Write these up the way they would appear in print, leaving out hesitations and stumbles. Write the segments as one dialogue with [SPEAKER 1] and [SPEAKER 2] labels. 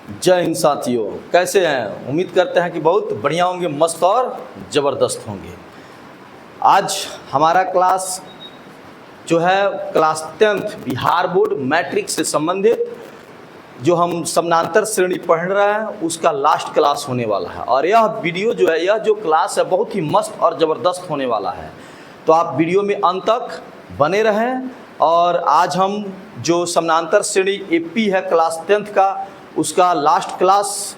[SPEAKER 1] जय हिंद साथियों, कैसे हैं? उम्मीद करते हैं कि बहुत बढ़िया होंगे, मस्त और ज़बरदस्त होंगे। आज हमारा क्लास जो है class 10th Bihar board matric से संबंधित जो हम समानांतर श्रेणी पढ़ रहे हैं उसका लास्ट क्लास होने वाला है। और यह वीडियो जो है, यह जो क्लास है बहुत ही मस्त और ज़बरदस्त होने वाला है। तो आप वीडियो में अंत तक बने रहें। और आज हम जो समानांतर श्रेणी एपी है क्लास 10th का, उसका लास्ट क्लास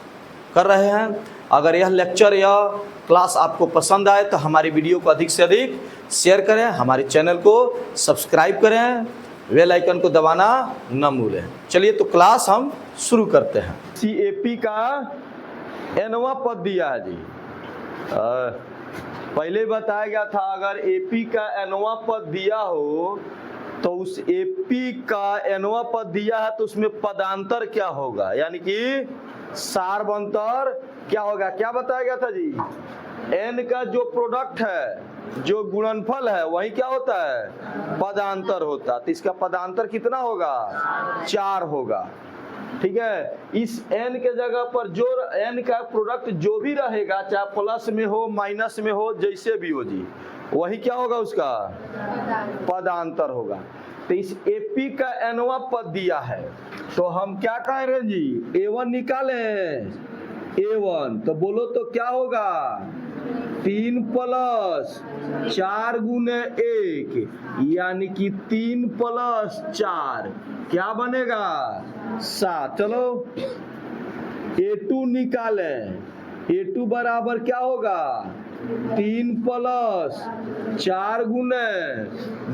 [SPEAKER 1] कर रहे हैं। अगर यह लेक्चर या क्लास आपको पसंद आए तो हमारी वीडियो को अधिक से अधिक शेयर करें, हमारे चैनल को सब्सक्राइब करें, बेल आइकन को दबाना न भूलें। चलिए तो क्लास हम शुरू करते हैं। सीएपी का एनवा पद दिया है जी। पहले बताया गया था अगर एपी का एनवा पद दिया हो तो उस एपी का एनवा पद दिया है तो उसमें पदांतर क्या होगा, यानी कि सार्वंतर क्या होगा। क्या बताया गया था जी? एन का जो प्रोडक्ट है, जो गुणनफल है, वही क्या होता है? पदांतर होता है। तो इसका पदांतर कितना होगा? 4 होगा। ठीक है। इस n के जगह पर जो n का प्रोडक्ट जो भी रहेगा, चाहे प्लस में हो माइनस में हो, जैसे भी हो जी, वही क्या होगा? उसका पदांतर होगा। तो इस एपी का एनवा पद दिया है तो हम क्या कह रहे हैं जी? A1 निकालें। A1 तो बोलो तो क्या होगा? 3 प्लस 4 गुने 1, यानी कि 3 प्लस 4 क्या बनेगा? 7। चलो A2 निकालें। A2 बराबर क्या होगा? 3 प्लस 4 गुने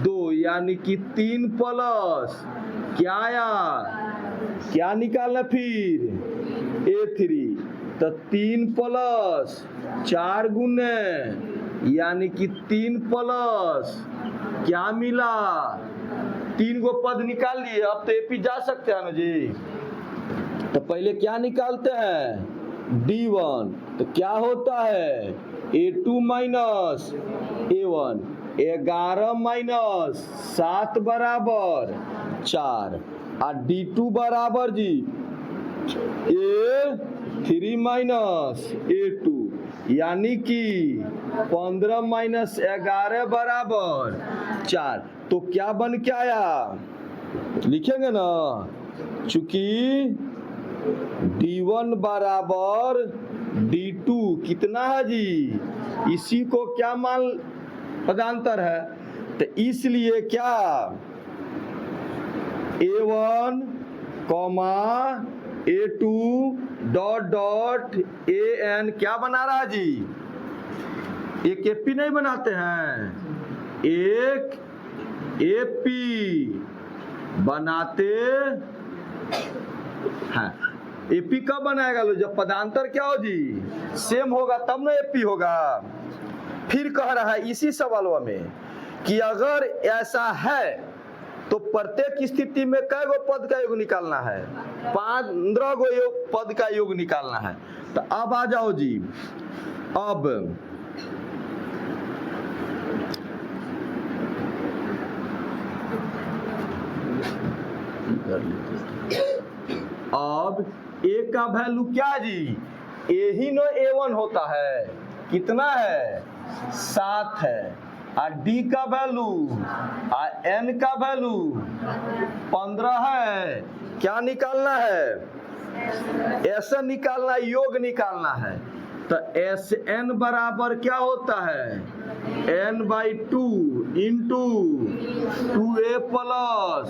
[SPEAKER 1] 2, यानी कि 3 प्लस क्या आया? क्या निकालना फिर? A3 तो 3 प्लस 4 गुने, यानी कि 3 प्लस क्या मिला? 3 गो पद निकाल लिए। अब तो एपी जा सकते हैं ना जी। तो पहले क्या निकालते हैं? D1 तो क्या होता है? A2 minus A1। 11 माइनस 7 बराबर 4 और D2 बराबर जी A3 माइनस A2, यानी कि 15 माइनस 11 बराबर 4। तो क्या बन के आया? लिखेंगे ना, चूंकि D1 बराबर D2 कितना है जी? इसी को क्या मान पदांतर है, तो इसलिए क्या A1 comma A2 dot dot AN क्या बना रहा है जी? एक एपी नहीं बनाते हैं, एक एपी बनाते हैं। एपी कब बनाएगा लो? जब पदांतर क्या हो जी? सेम होगा तब ना एपी होगा। फिर कह रहा है इसी सवालों में कि अगर ऐसा है तो प्रत्येक स्थिति में कै गो पद का योग निकालना है? 15 गो पद का योग निकालना है। तो अब आ जाओ जी। अब ए का वैल्यू क्या जी? ए ही नो A1 होता है। कितना है? 7 है। और डी का वैल्यू और एन का वैल्यू 15 है। क्या निकालना है? ऐसा निकालना, योग निकालना है। तो एस एन बराबर क्या होता है? n/2 into 2a plus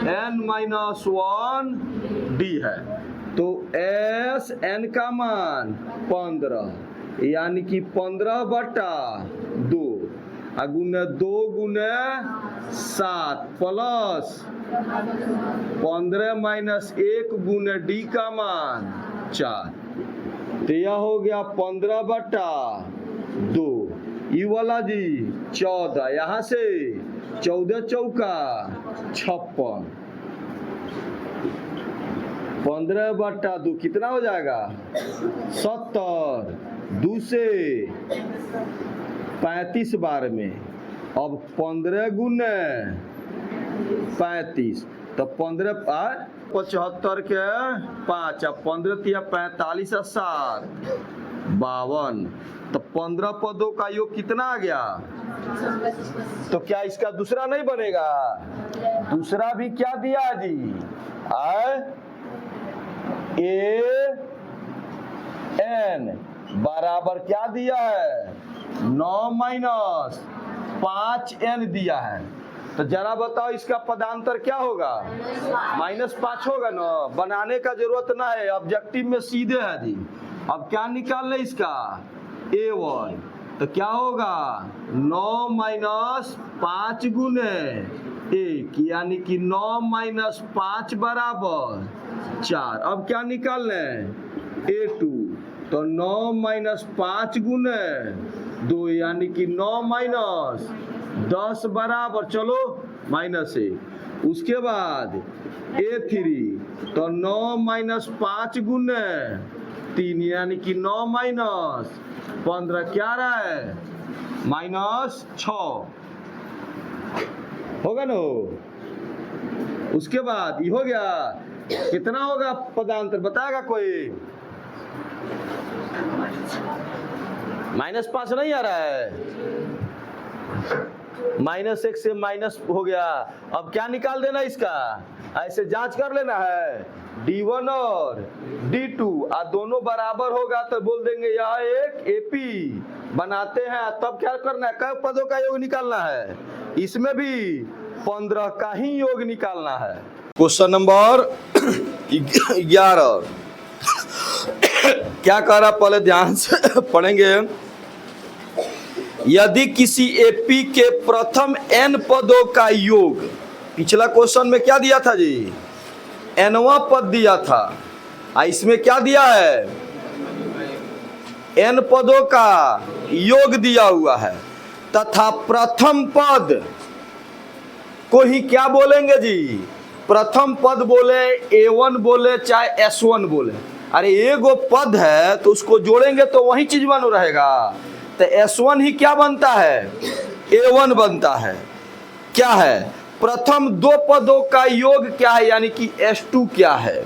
[SPEAKER 1] n-1 D है। तो एस एन का मान 15, यानी कि 15/2 गुने 2 गुने 7 प्लस 15 माइनस 1 गुने डी का मान 4। तो यह हो गया 15/2। ये वाला जी 14, यहाँ से 14 चौका 56। 15/2 कितना हो जाएगा? 70। 2 से 35 बार में। अब 15 गुने 35 तो 15 75 के 5 अब 15 तिया 45 और 7 52। तो 15 पदों का योग कितना आ गया? तो क्या इसका दूसरा नहीं बनेगा? दूसरा भी क्या दिया जी? ए एन बराबर क्या दिया है? 9 माइनस 5n दिया है। तो जरा बताओ इसका पदांतर क्या होगा? -5 होगा ना। बनाने का जरूरत ना है, ऑब्जेक्टिव में सीधे है जी। अब क्या निकालना इसका? a1। तो क्या होगा? 9 माइनस 5 गुने 1 यानी कि 9 माइनस 5 बराबर 4। अब क्या निकालना है? a2। तो 9 माइनस 5 गुने 2 यानी कि 9 माइनस 10 बराबर चलो -1। उसके बाद a3। तो 9 माइनस 5 गुने 3 यानी कि 9 माइनस 15 क्या रहा है? -6 होगा ना। उसके बाद ये हो गया। कितना होगा पदांतर बताएगा कोई? -5 नहीं आ रहा है। -1 से माइनस हो गया। अब क्या निकाल देना इसका? ऐसे जांच कर लेना है D1 और D2 और दोनों बराबर होगा तो बोल देंगे यह एक एपी बनाते हैं। तब क्या करना है? कई पदों का योग निकालना है। इसमें भी 15 का ही योग निकालना है। क्वेश्चन नंबर 11 क्या कह रहा पहले ध्यान से पढ़ेंगे। यदि किसी एपी के प्रथम n पदों का योग, पिछला क्वेश्चन में क्या दिया था जी? nवां पद दिया था। इसमें क्या दिया है? n पदों का योग दिया हुआ है तथा प्रथम पद को ही क्या बोलेंगे जी? प्रथम पद बोले, a1 बोले, चाहे s1 बोले। अरे एगो पद है तो उसको जोड़ेंगे तो वही चीज बन रहेगा। तो s1 ही क्या बनता है? a1 बनता है। क्या है? प्रथम दो पदों का योग क्या है यानी कि s2 क्या है,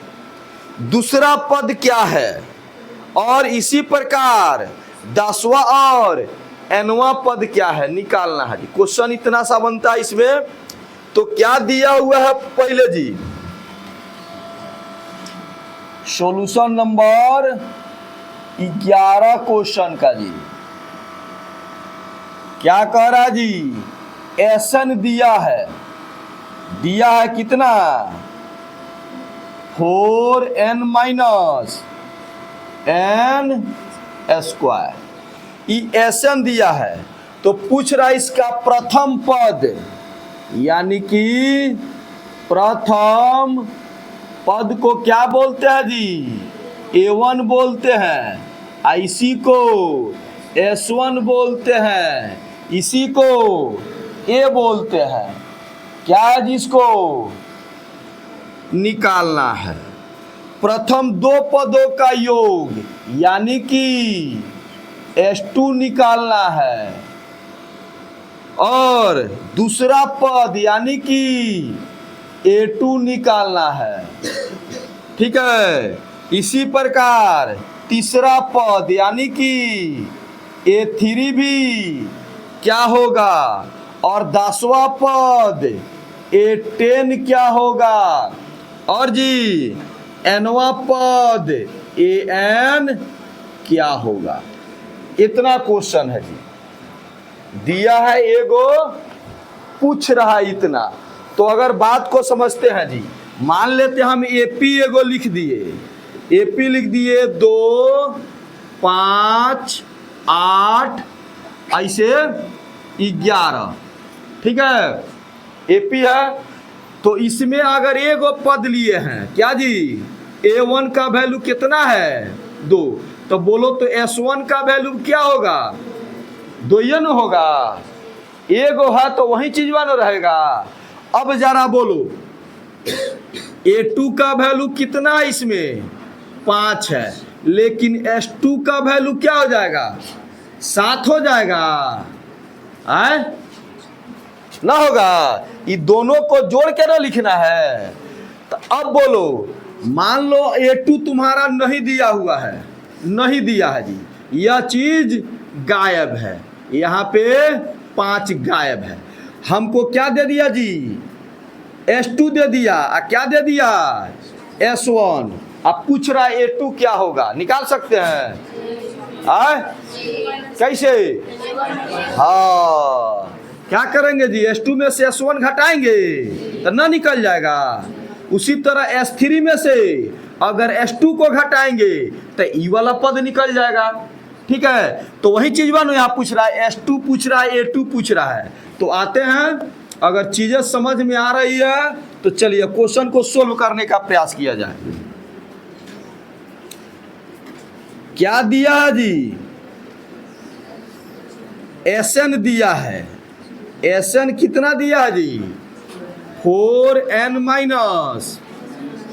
[SPEAKER 1] दूसरा पद क्या है, और इसी प्रकार 10वां और nवां पद क्या है निकालना है। क्वेश्चन इतना सा बनता है इसमें। तो क्या दिया हुआ है पहले जी? सॉल्यूशन नंबर 11 क्वेश्चन का जी क्या कह रहा जी? एसन दिया है। दिया है कितना? 4n minus n square. एसन दिया है तो पूछ रहा है इसका प्रथम पद यानी कि प्रथम पद को क्या बोलते हैं जी? a1 बोलते हैं। इसी को s1 बोलते हैं। इसी को a बोलते हैं। क्या है जिसको निकालना है? प्रथम दो पदों का योग यानी कि s2 निकालना है और दूसरा पद यानी कि a2 निकालना है। ठीक है। इसी प्रकार तीसरा पद यानी कि a3 भी क्या होगा और 10वां पद a10 क्या होगा और जी nवां पद an क्या होगा। इतना क्वेश्चन है जी। दिया है एगो, पूछ रहा है इतना। तो अगर बात को समझते हैं जी, मान लेते हम एपी एगो लिख दिए। एपी लिख दिए 2 5 8 ऐसे 11। ठीक है। एपी है तो इसमें अगर एगो पद लिए हैं क्या जी? a1 का वैल्यू कितना है? 2। तो बोलो तो s1 का वैल्यू क्या होगा? 2 ही न होगा। एगो है तो वही चीज बनो रहेगा। अब जरा बोलो a2 का वैल्यू कितना है इसमें? 5 है, लेकिन s2 का वैल्यू क्या हो जाएगा? 7 हो जाएगा। ना होगा। ये दोनों को जोड़ के ना लिखना है। तो अब बोलो, मान लो A2 तुम्हारा नहीं दिया हुआ है, नहीं दिया है जी, यह चीज गायब है, यहाँ पे 5 गायब है। हमको क्या दे दिया जी, S2 दे दिया, क्या दे दिया, S1। अब पूछ रहा है A2 क्या होगा, निकाल सकते हैं? आए कैसे? हाँ, क्या करेंगे जी, S2 में से S1 घटाएंगे तो ना निकल जाएगा। उसी तरह S3 में से अगर S2 को घटाएंगे तो ई वाला पद निकल जाएगा। ठीक है, तो वही चीज बनो, यहाँ पूछ रहा है S2 पूछ रहा है, A2 पूछ रहा है। तो आते हैं, अगर चीजें समझ में आ रही है तो चलिए क्वेश्चन को सोल्व करने का प्रयास किया जाए। क्या दिया है जी, Sn दिया है। Sn कितना दिया है जी, 4n माइनस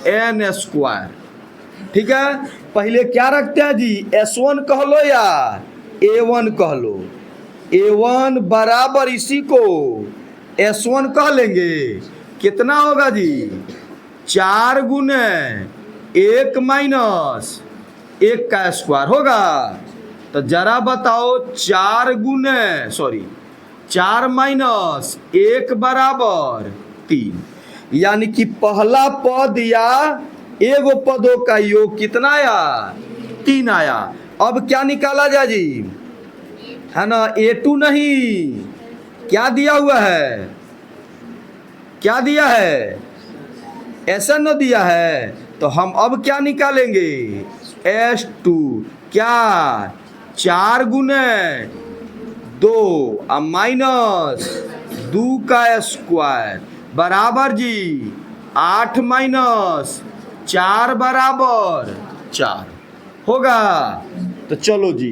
[SPEAKER 1] n स्क्वायर। ठीक है, पहले क्या रखते हैं जी, S1 कह लो या A1 कह लो। A1 बराबर इसी को S1 कह लेंगे। कितना होगा जी, 4 गुने 1 माइनस 1 का स्क्वायर होगा। तो जरा बताओ, 4 माइनस 1 बराबर 3, यानी कि पहला पद या एगो पदों का योग कितना आया, 3 आया। अब क्या निकाला जाए जी, है ना, A2 नहीं, क्या दिया हुआ है, क्या दिया है, ऐसा न दिया है। तो हम अब क्या निकालेंगे, S2 क्या, 4 गुने 2 माइनस 2 का स्क्वायर बराबर जी 8 माइनस 4 बराबर 4 होगा। तो चलो जी,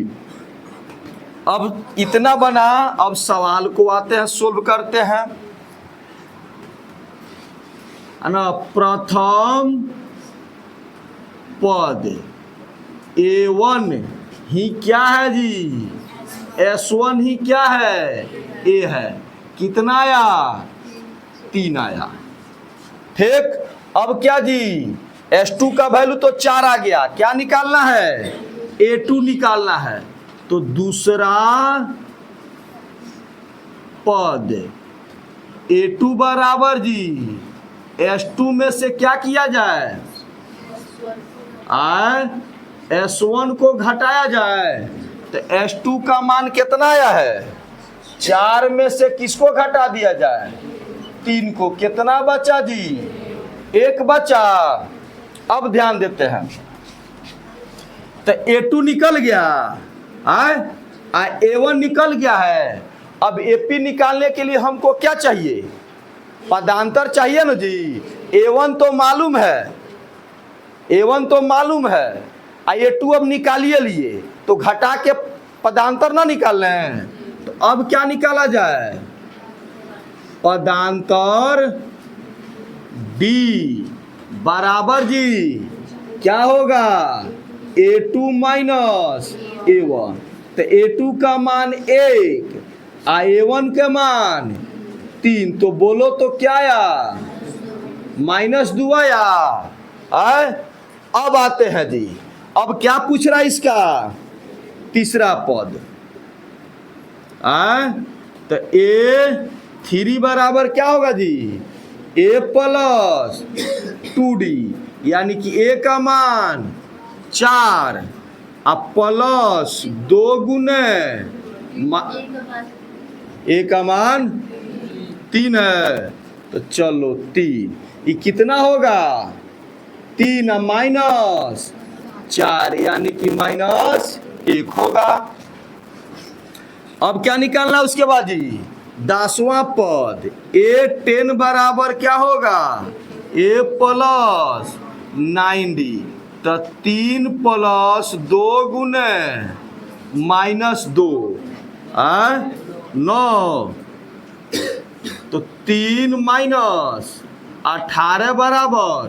[SPEAKER 1] अब इतना बना। अब सवाल को आते हैं, सोल्व करते हैं, है ना। प्रथम पद A1 ही क्या है जी, S1 ही क्या है, A है। कितना आया, 3 आया। ठीक, अब क्या जी, S2 का वैल्यू तो 4 आ गया, क्या निकालना है, A2 निकालना है। तो दूसरा पद A2 बराबर जी S2 में से क्या किया जाए, S1 को घटाया जाए। तो S2 का मान कितना आया है, 4 में से किसको घटा दिया जाए, 3 को। कितना बचा जी, 1 बचा। अब ध्यान देते हैं, तो A2 निकल गया, A1 निकल गया है। अब AP निकालने के लिए हमको क्या चाहिए, पदांतर चाहिए ना जी। A1 तो मालूम है, A1 तो मालूम है, A2 अब निकालिए लिए, तो घटा के पदांतर ना निकाल रहे हैं। तो अब क्या निकाला जाए, पदांतर D बराबर जी क्या होगा, A2 माइनस A1। तो A2 का मान 1, A1 के मान 3। तो बोलो तो क्या आया, -2 आया। अब आते हैं जी, अब क्या पूछ रहा है इसका, तीसरा पद। तो A3 बराबर क्या होगा जी, A प्लस 2D, यानी कि A का मान 4 अब प्लस 2 गुने A का मान 3 है। तो चलो 3, ये कितना होगा, 3 माइनस 4, यानी कि -1 होगा। अब क्या निकालना उसके बाद जी, 10वां पद A10 बराबर क्या होगा, A प्लस 9D। तो 3 प्लस 2 गुने -2 9। तो 3 माइनस 18 बराबर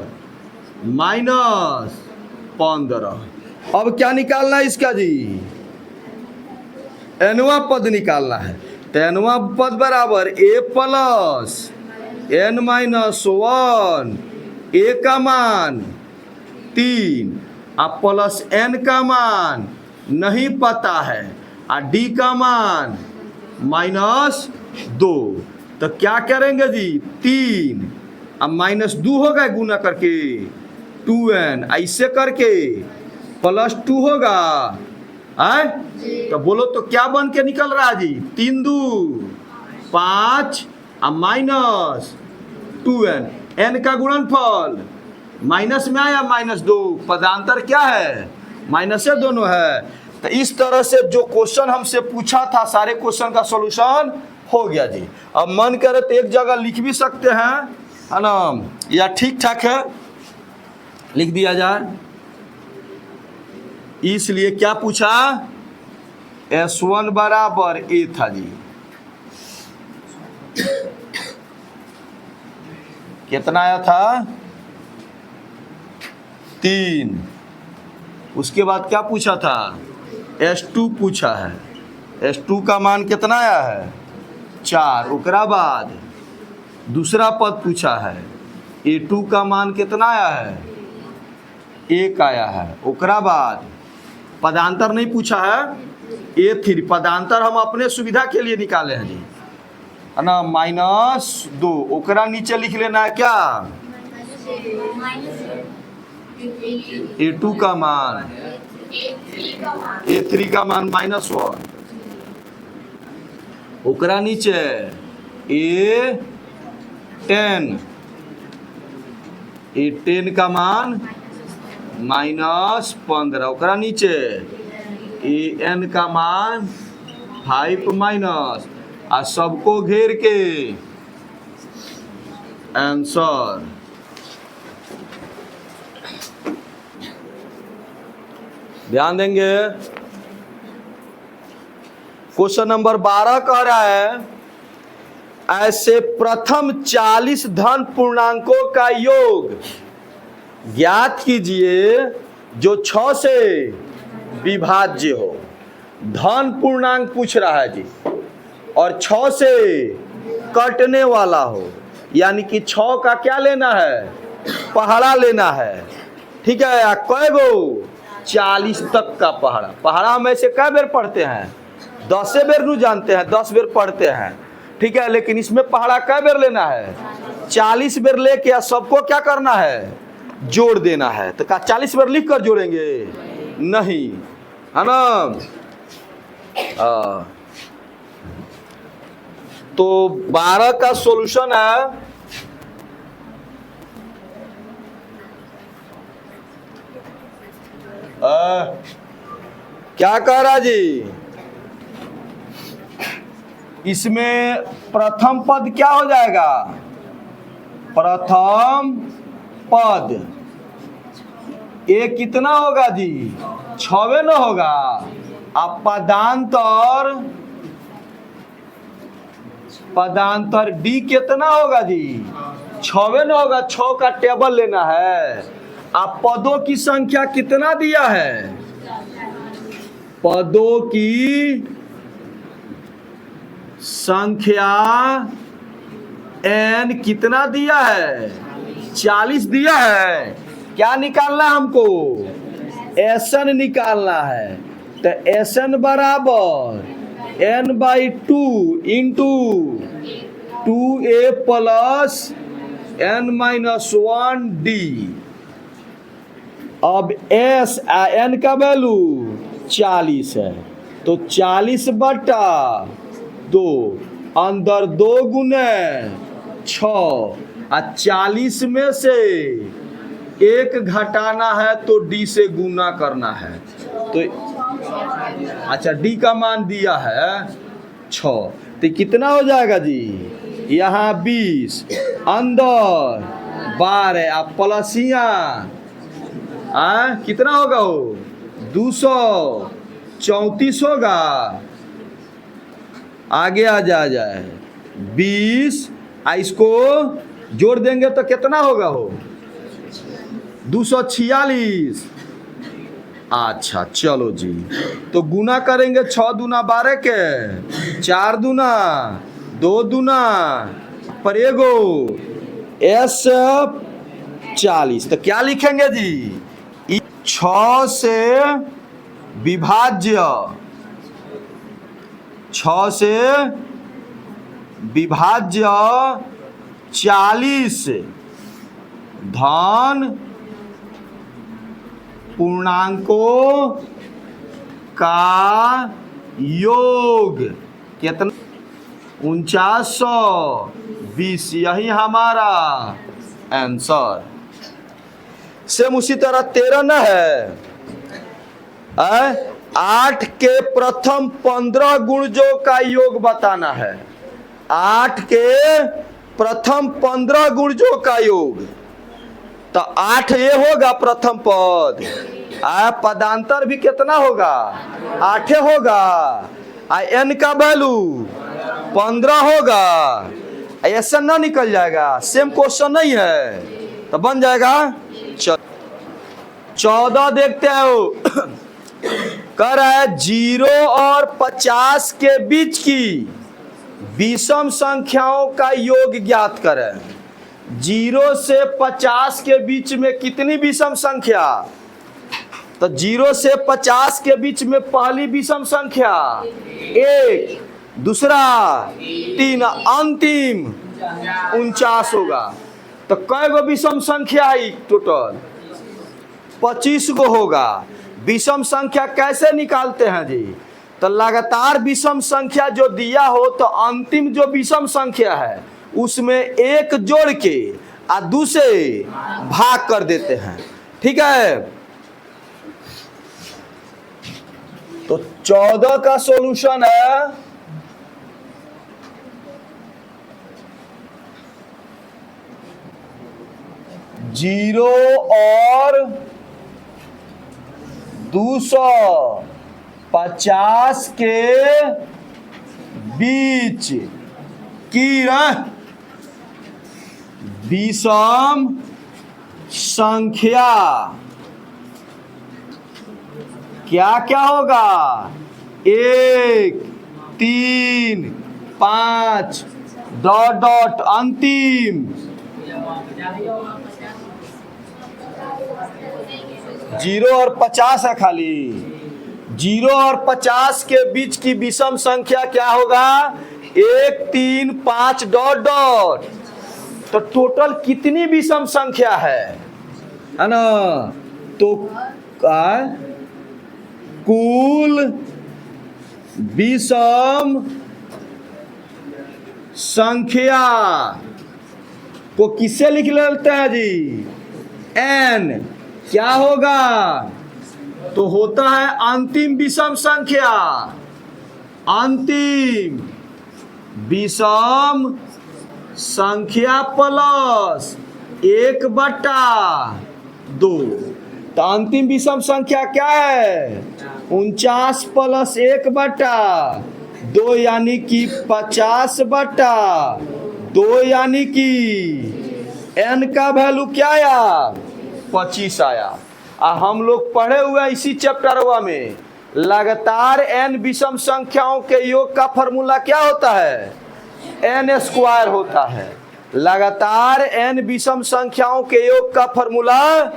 [SPEAKER 1] -15। अब क्या निकालना है इसका जी, nवां पद निकालना है। तो nवां पद बराबर A प्लस n-1 ए का मान 3 अब प्लस एन का मान नहीं पता है और डी का मान -2। तो क्या करेंगे जी 3 अब -2 होगा गुना करके 2n ऐसे करके +2 होगा है। तो बोलो तो क्या बन के निकल रहा है जी 3 2 5 अब -2n n का गुणनफल माइनस में आया -2 पदांतर क्या है माइनस से दोनों है। तो इस तरह से जो क्वेश्चन हमसे पूछा था सारे क्वेश्चन का सॉल्यूशन हो गया जी। अब मन करे तो एक जगह लिख भी सकते हैं है ना, या ठीक ठाक है लिख दिया जाए। इसलिए क्या पूछा S1 बराबर A था जी, कितना आया था 3। उसके बाद क्या पूछा था S2 पूछा है, S2 का मान कितना आया है 4। उसके बाद दूसरा पद पूछा है A2 का मान कितना आया है 1 आया है। उसके बाद पदांतर नहीं पूछा है A3, पदांतर हम अपने सुविधा के लिए निकाले हैं जी है ना -2। ओकरा नीचे लिख लेना है क्या A2 का मान A3 का मान -1। ओकरा नीचे A10 का मान -15। ओकरा नीचे AN का मान 5 आ सबको घेर के आंसर ध्यान देंगे। क्वेश्चन नंबर 12 कह रहा है ऐसे प्रथम 40 धन पूर्णांकों का योग ज्ञात कीजिए जो 6 से विभाज्य हो। धन पूर्णांक पूछ रहा है जी और 6 से कटने वाला हो, यानी कि 6 का क्या लेना है पहाड़ा लेना है। ठीक है, कै गो 40 तक का पहाड़ा। पहाड़ा हम ऐसे कै बेर पढ़ते हैं 10 बेर नू जानते हैं 10 बेर पढ़ते हैं। ठीक है, लेकिन इसमें पहाड़ा कै बेर लेना है 40 बेर लेके सबको क्या करना है जोड़ देना है। तो क्या 40 बार लिख कर जोड़ेंगे नहीं है ना। तो 12 का सॉल्यूशन है क्या कह रहा जी इसमें प्रथम पद क्या हो जाएगा प्रथम पद ए कितना होगा जी 6 न होगा। अब पदांतर डी कितना होगा जी 6 न होगा। 6 का टेबल लेना है। अब पदों की संख्या कितना दिया है पदों की संख्या n कितना दिया है 40 दिया है। क्या निकालना है हमको SN निकालना है। तो SN बराबर n/2 into 2a plus n-1d। अब S n का वैल्यू 40 है तो 40/2 अंदर 2 गुने 6 और 40 में से 1 घटाना है तो D से गुना करना है। तो अच्छा D का मान दिया है 6 तो कितना हो जाएगा जी यहाँ 20 अंदर 12 आप प्लसिया कितना होगा हो 234 होगा। आगे आ जाए 20 इसको जोड़ देंगे तो कितना होगा हो 246। अच्छा चलो जी तो गुना करेंगे 6 दूना 12 के 4 दूना 2 दूना पर एगो S 40। तो क्या लिखेंगे जी? 6 से विभाज्य 40 धन पूर्णांकों का योग कितना? 4920। यही हमारा आंसर। सेम उसी तरह 13 न है, 8 के प्रथम 15 गुणजों का योग बताना है। 8 के प्रथम 15 गुणजों का योग, तो 8 ये होगा प्रथम पद, पदांतर भी कितना होगा? 8 होगा। n का वैल्यू 15 होगा। ऐसा ना निकल जाएगा, सेम क्वेश्चन नहीं है, तो बन जाएगा 14। देखते हो कह रहा है 0 और 50 के बीच की विषम संख्याओं का योग ज्ञात करें। 0 से 50 के बीच में कितनी विषम संख्या? तो 0 से 50 के बीच में पहली विषम संख्या 1, दूसरा 3, अंतिम 49 होगा। तो कै गो विषम संख्या है टोटल? 25 गो होगा। विषम संख्या कैसे निकालते हैं जी? तो लगातार विषम संख्या जो दिया हो, तो अंतिम जो विषम संख्या है उसमें 1 जोड़ के और 2 से भाग कर देते हैं। ठीक है, तो 14 का सॉल्यूशन है 0 और 250 के बीच की विषम संख्या क्या क्या होगा? 1, 3, 5 डॉट डॉट अंतिम 0 और 50 है खाली। 0 और 50 के बीच की विषम संख्या क्या होगा? 1, 3, 5 डॉट डॉट। तो टोटल कितनी विषम संख्या है ना? तो कुल विषम संख्या को किससे लिख लेते हैं जी? n। क्या होगा? तो होता है अंतिम विषम संख्या, अंतिम विषम संख्या प्लस 1/2। तो अंतिम विषम संख्या क्या है? 49 प्लस 1/2 यानी कि 50/2 यानी कि n का वैल्यू क्या आया? 25 आया। हम लोग पढ़े हुए इसी चैप्टरवा में लगातार n विषम संख्याओं के योग का फॉर्मूला क्या होता है? n² होता है। लगातार n विषम संख्याओं के योग का फॉर्मूला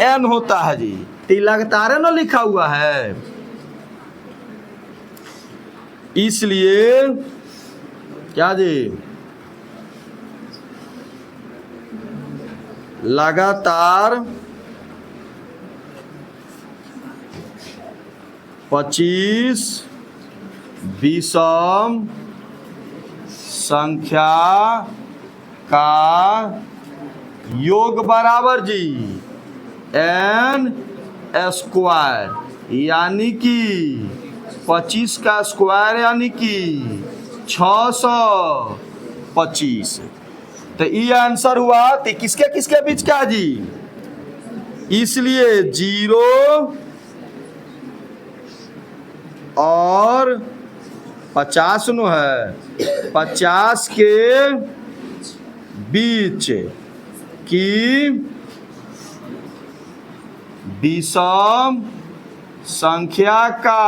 [SPEAKER 1] n होता है जी। तो लगातार न लिखा हुआ है, इसलिए क्या जी? लगातार 25 विषम संख्या का योग बराबर जी n² यानी कि 25 का स्क्वायर यानी कि 625। तो ये आंसर हुआ। तो किसके किसके बीच का जी? इसलिए 0 और 50 नो है, 50 के बीच की विषम संख्या का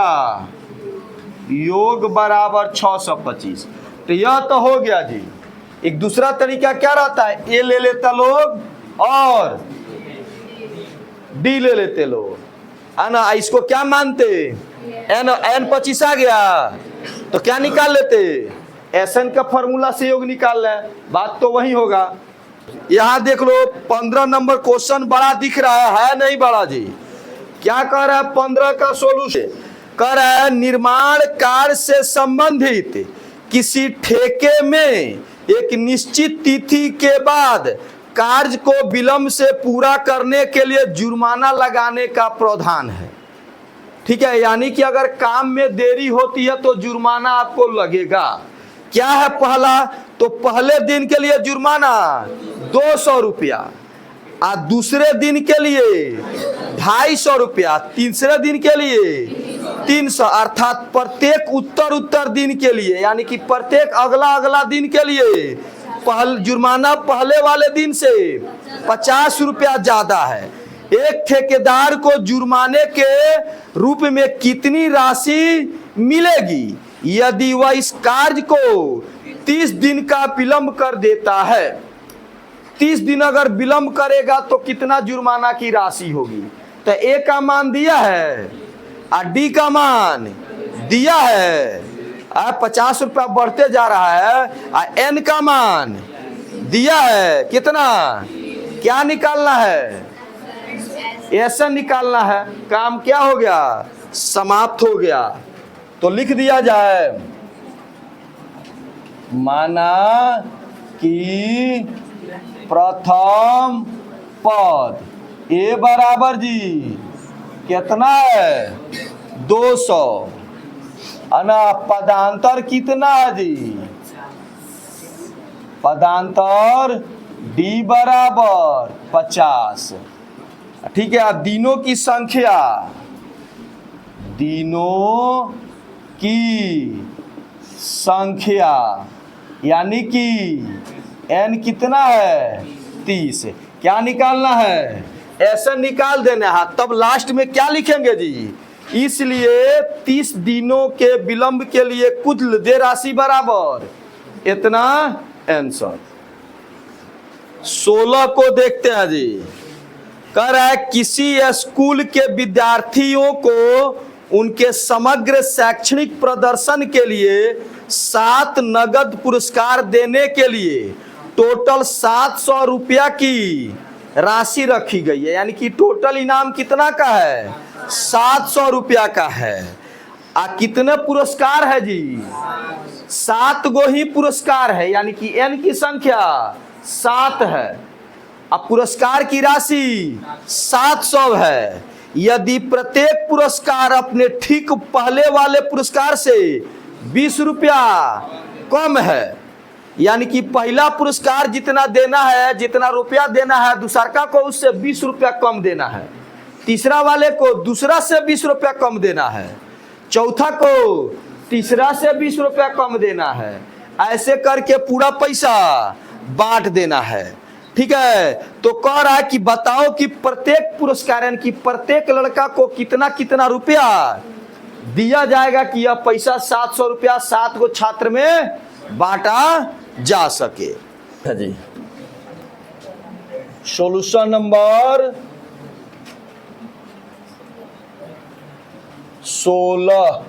[SPEAKER 1] योग बराबर 625। तो यह तो हो गया जी। एक दूसरा तरीका क्या रहता है? ये ले लेता लोग और डी ले लेते लोग, है ना। इसको क्या मानते, एन, एन 25 आ गया तो क्या निकाल लेते, एसएन का फॉर्मूला से योग निकाल लें, बात तो वही होगा। यहां देख लो 15 नंबर क्वेश्चन बड़ा दिख रहा है नहीं बड़ा जी। क्या कह रहा है 15 का सोल्यूशन, कह रहा है निर्माण कार्य से संबंधित किसी ठेके में एक निश्चित तिथि के बाद कार्य को विलंब से पूरा करने के लिए जुर्माना लगाने का प्रावधान है। ठीक है, यानी कि अगर काम में देरी होती है तो जुर्माना आपको लगेगा। क्या है पहला, तो पहले दिन के लिए जुर्माना 200 रुपया, और दूसरे दिन के लिए 250 रुपया, तीसरे दिन के लिए 300, अर्थात प्रत्येक उत्तर दिन के लिए, यानी कि प्रत्येक अगला दिन के लिए जुर्माना पहले वाले दिन से 50 रुपया ज्यादा है। एक ठेकेदार को जुर्माने के रूप में कितनी राशि मिलेगी यदि वह इस कार्य को 30 दिन का विलंब कर देता है। 30 दिन अगर विलंब करेगा तो कितना जुर्माना की राशि होगी। तो ए का मान दिया है और डी का मान दिया है, 50 रुपया बढ़ते जा रहा है, और एन का मान दिया है कितना, क्या निकालना है, ऐसा निकालना है। काम क्या हो गया, समाप्त हो गया। तो लिख दिया जाए, माना कि प्रथम पद ए बराबर जी कितना है 200, अना पदांतर कितना है जी, पदांतर डी बराबर 50। ठीक है, अब दिनों की संख्या, दिनों की संख्या यानी कि एन कितना है 30, क्या निकालना है, ऐसा निकाल देना है। तब लास्ट में क्या लिखेंगे जी, इसलिए 30 दिनों के विलंब के लिए कुल दे राशि बराबर इतना आंसर। 16 को देखते हैं जी, कह रहा है किसी स्कूल के विद्यार्थियों को उनके समग्र शैक्षणिक प्रदर्शन के लिए 7 नगद पुरस्कार देने के लिए टोटल 700 रुपया की राशि रखी गई है। यानी कि टोटल इनाम कितना का है, 700 रुपया का है। कितने पुरस्कार है जी, 7 गो ही पुरस्कार है, यानी कि एन की संख्या 7 है। अब पुरस्कार की राशि 700 है। यदि प्रत्येक पुरस्कार अपने ठीक पहले वाले पुरस्कार से 20 रुपया कम है, यानी कि पहला पुरस्कार जितना देना है, जितना रुपया देना है, दूसरा को उससे 20 रुपया कम देना है, तीसरा वाले को दूसरा से 20 रुपया कम देना है, चौथा को तीसरा से 20 रुपया कम देना है। ऐसे करके पूरा पैसा बांट देना है। ठीक है, तो कह रहा है कि बताओ कि प्रत्येक पुरस्कार यानी कि प्रत्येक लड़का को कितना कितना रुपया दिया जाएगा कि यह पैसा 700 रुपया 7 गो छात्र में बांटा जा सके जी। सॉल्यूशन नंबर 16,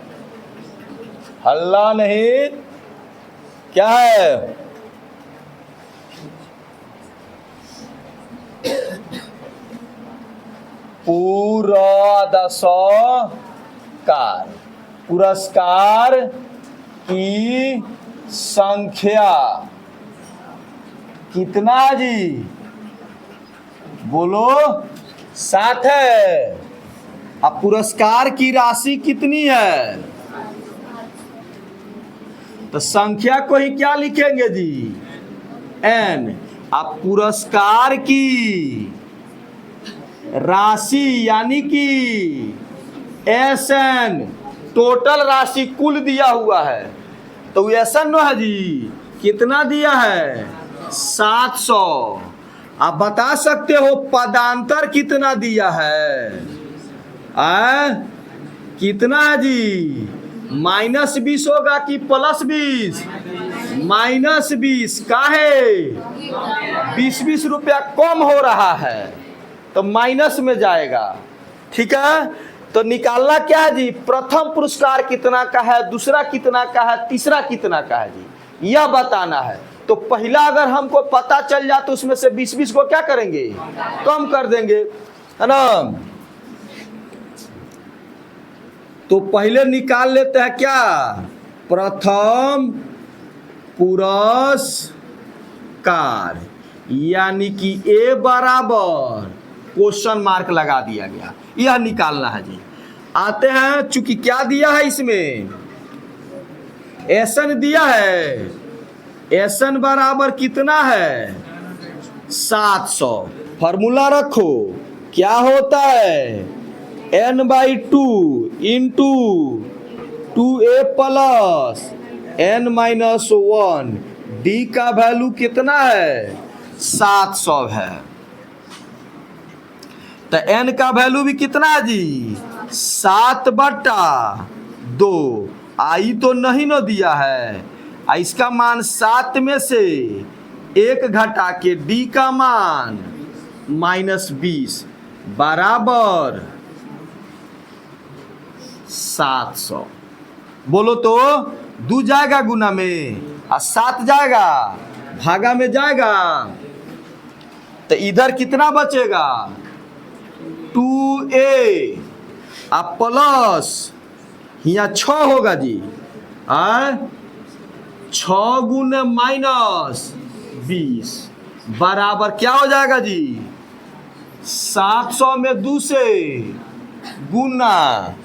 [SPEAKER 1] हल्ला नहीं, क्या है, पुरस्कार की संख्या कितना जी, बोलो 7 है। अब पुरस्कार की राशि कितनी है, तो संख्या को ही क्या लिखेंगे जी, एन। अब पुरस्कार की राशि यानी कि एस एन, टोटल राशि कुल दिया हुआ है, तो ऐसा न है जी, कितना दिया है 700। आप बता सकते हो पदांतर कितना दिया है, कितना है जी, -20 होगा कि +20, -20 का है 20 रुपया कम हो रहा है तो माइनस में जाएगा। ठीक है, तो निकालना क्या है जी, प्रथम पुरस्कार कितना का है, दूसरा कितना का है, तीसरा कितना का है जी, यह बताना है। तो पहला अगर हमको पता चल जाए तो उसमें से 20 को क्या करेंगे, कम कर देंगे, है ना। तो पहले निकाल लेते हैं क्या, प्रथम पुरस्कार, यानी कि ए बराबर क्वेश्चन मार्क लगा दिया गया, यह निकालना है जी। आते हैं, चूंकि क्या दिया है इसमें, एसन दिया है, एसन बराबर कितना है 700। फॉर्मूला रखो, क्या होता है n/2 into 2a plus n-1, d का वैल्यू कितना है 700 है। तो n का वैल्यू भी कितना है जी 7/2। आई तो नहीं न दिया है, इसका मान 7 में से 1 घटा के d का मान -20 बराबर 700। बोलो तो 2 जाएगा गुना में और 7 जाएगा भागा में जाएगा, तो इधर कितना बचेगा 2a अब प्लस यहाँ 6 होगा जी, 6 गुने -20 बराबर क्या हो जाएगा जी 700 में 2 से गुना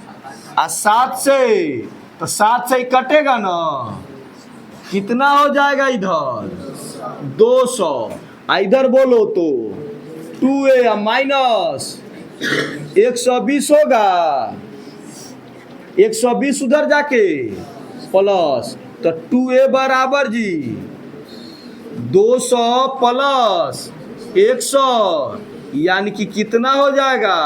[SPEAKER 1] और 7 से, तो 7 से ही कटेगा ना, कितना हो जाएगा इधर 200। इधर बोलो तो 2a माइनस 120 होगा, 120 उधर जाके प्लस, तो 2a बराबर जी 200 प्लस 100 यानी कि कितना हो जाएगा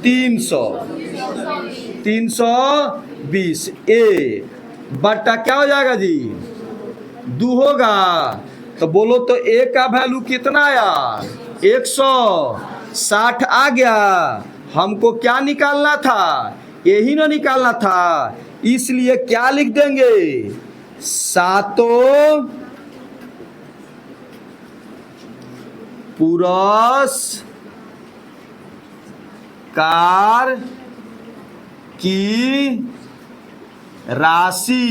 [SPEAKER 1] 320 ए बटा क्या हो जाएगा जी 2 होगा। तो बोलो तो ए का वैल्यू कितना आया 160 आ गया। हमको क्या निकालना था, यही ना निकालना था, इसलिए क्या लिख देंगे सातों पुरस्कार की राशि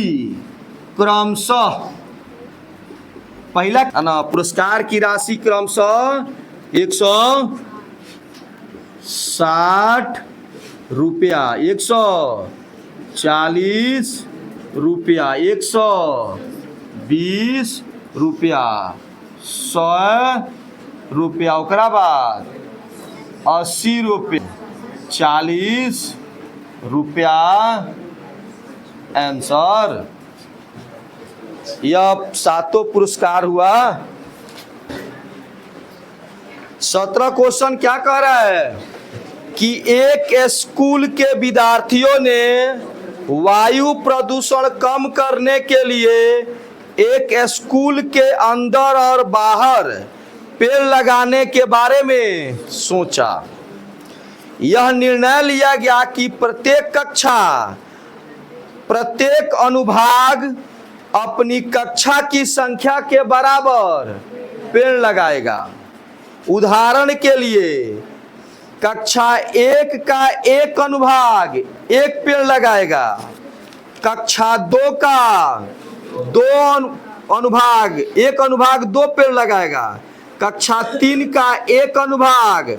[SPEAKER 1] क्रमशः, पहला ना पुरस्कार की राशि क्रमशः 160 रुपया, 140 रुपया, 120 रुपया, 100 रुपया, ओकरा बाद 80 रुपया, 40 रुपया। आंसर यह सातों पुरस्कार हुआ। 17 क्वेश्चन क्या कह रहा है कि एक स्कूल के विद्यार्थियों ने वायु प्रदूषण कम करने के लिए एक स्कूल के अंदर और बाहर पेड़ लगाने के बारे में सोचा। यह निर्णय लिया गया कि प्रत्येक कक्षा, प्रत्येक अनुभाग अपनी कक्षा की संख्या के बराबर पेड़ लगाएगा। उदाहरण के लिए कक्षा 1 का एक अनुभाग 1 पेड़ लगाएगा, कक्षा 2 का 2 अनुभाग 1 अनुभाग 2 पेड़ लगाएगा, कक्षा 3 का 1 अनुभाग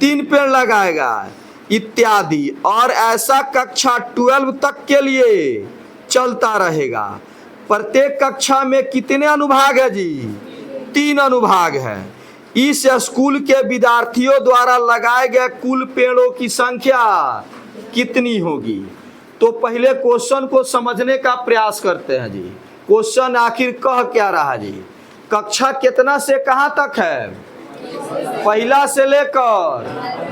[SPEAKER 1] 3 पेड़ लगाएगा इत्यादि। और ऐसा कक्षा 12 तक के लिए चलता रहेगा। प्रत्येक कक्षा में कितने अनुभाग है जी 3 अनुभाग है। इस स्कूल के विद्यार्थियों द्वारा लगाए गए कुल पेड़ों की संख्या कितनी होगी। तो पहले क्वेश्चन को समझने का प्रयास करते हैं जी। क्वेश्चन आखिर कह क्या रहा जी, कक्षा कितना से कहां तक है, पहला से लेकर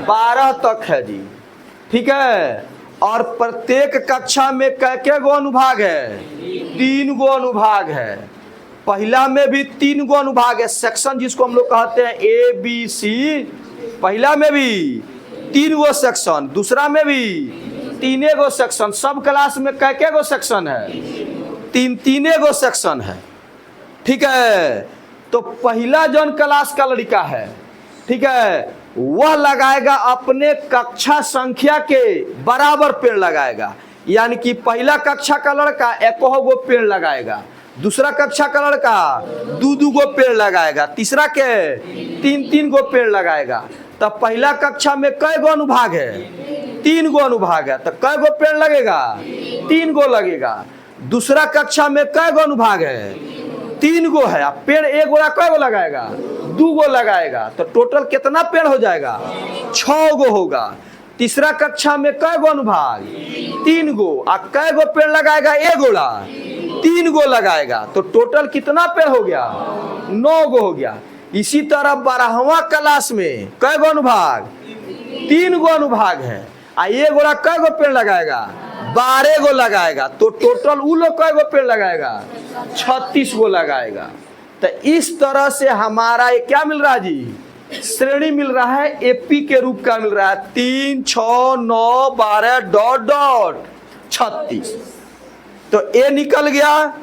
[SPEAKER 1] 12 तक है जी। ठीक है, और प्रत्येक कक्षा में कै गो अनुभाग है? 3 गो अनुभाग है। पहला में भी 3 गो अनुभाग है, सेक्शन जिसको हम लोग कहते हैं ABC। पहला में भी 3 गो सेक्शन, दूसरा में भी 3 गो सेक्शन। सब क्लास में कै गो सेक्शन है? 3 गो सेक्शन है। ठीक है, तो पहला जौन क्लास का लड़का है, ठीक है, वह लगाएगा अपने कक्षा संख्या के बराबर पेड़ लगाएगा। यानी कि पहला कक्षा का लड़का 1 गो पेड़ लगाएगा, दूसरा कक्षा का लड़का 2 गो पेड़ लगाएगा, तीसरा के 3 गो पेड़ लगाएगा। तब पहला कक्षा में कै गो अनुभाग है? 3 गो अनुभाग है, तो कै गो पेड़ लगेगा? 3 गो लगेगा। दूसरा कक्षा में कै गो अनुभाग है? 3 गो है। अब पेड़ एक गोड़ा कै गो लगाएगा? 2 गो लगाएगा, तो टोटल कितना पेड़ हो जाएगा? 6 गो होगा। तीसरा कक्षा में कै गो अनुभाग? 3 गो। अब कै गो पेड़ लगाएगा? एक गोड़ा 3 गो लगाएगा, तो टोटल कितना पेड़ हो गया? 9 गो हो गया। इसी तरह 12वां क्लास में कै गो अनुभाग? 3 गो अनुभाग है। आ ये गोड़ा कै गो पेड़ लगाएगा? 12 गो लगाएगा, तो टोटल उ लोग कै गो पेड़ लगाएगा? 36 गो लगाएगा। तो इस तरह से हमारा ये क्या मिल रहा है जी? श्रेणी मिल रहा है, एपी के रूप का मिल रहा है। 3, 6, 9, 12 डॉट डॉट 36। तो ए निकल गया,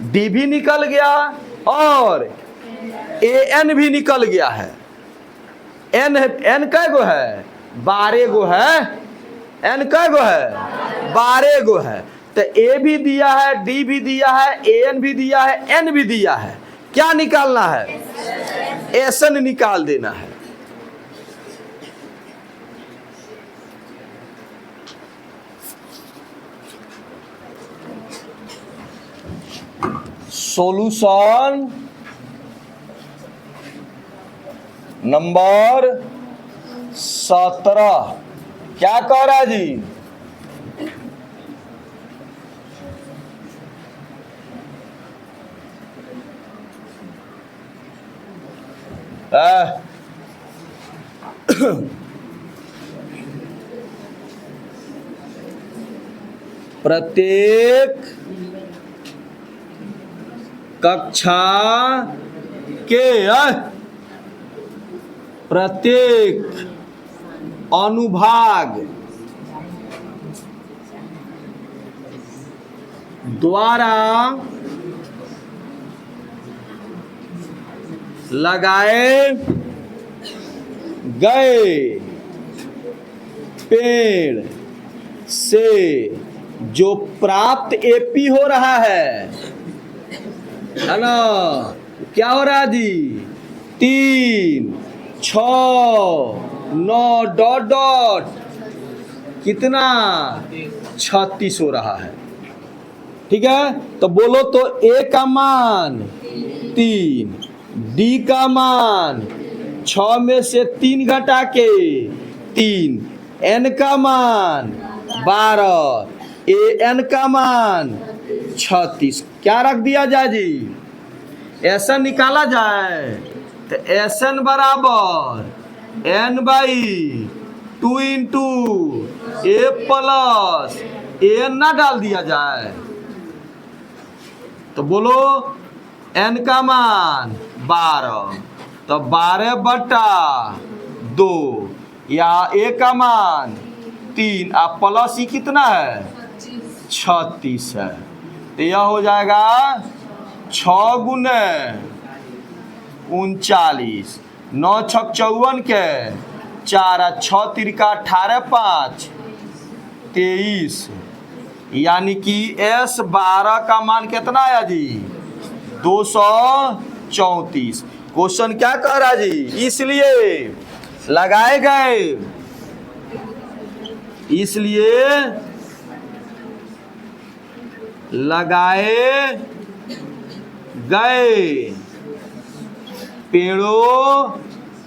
[SPEAKER 1] डी भी निकल गया और एन भी निकल गया है। एन कै गो है? 12 गो है। एन कै गो है? 12 गो है। तो ए भी दिया है, डी भी दिया है, एन भी दिया है, एन भी दिया है। क्या निकालना है? एसन निकाल देना है। सॉल्यूशन नंबर 17 क्या कह रहा है जी? प्रत्येक कक्षा के प्रत्येक अनुभाग द्वारा लगाए गए पेड़ से जो प्राप्त एपी हो रहा है ना, क्या हो रहा है जी? 3, 6, 9 डॉट डॉट कितना? 36 हो रहा है। ठीक है, तो बोलो तो ए का मान 3, डी का मान 6 में से 3 घटा के 3, एन का मान 12, ए एन का मान 36। क्या रख दिया जाए जी? एसन निकाला जाए तो एसन बराबर n by 2 into a plus n ना डाल दिया जाए तो बोलो एन का मान 12, तो 12/2 या ए का मान 3 आप प्लस ही कितना है? 36 है। तो यह हो जाएगा 6 गुने 39, 9 छक 54 के 4, 6 तिरका 18, 5 23, यानी कि एस 12 का मान कितना आया जी? 234। क्वेश्चन क्या कह रहा जी? इसलिए लगाए गए, इसलिए लगाए गए पेड़ों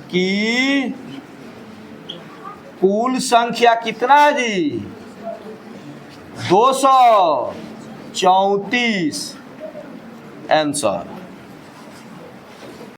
[SPEAKER 1] की कुल संख्या कितना है जी? 234 आंसर।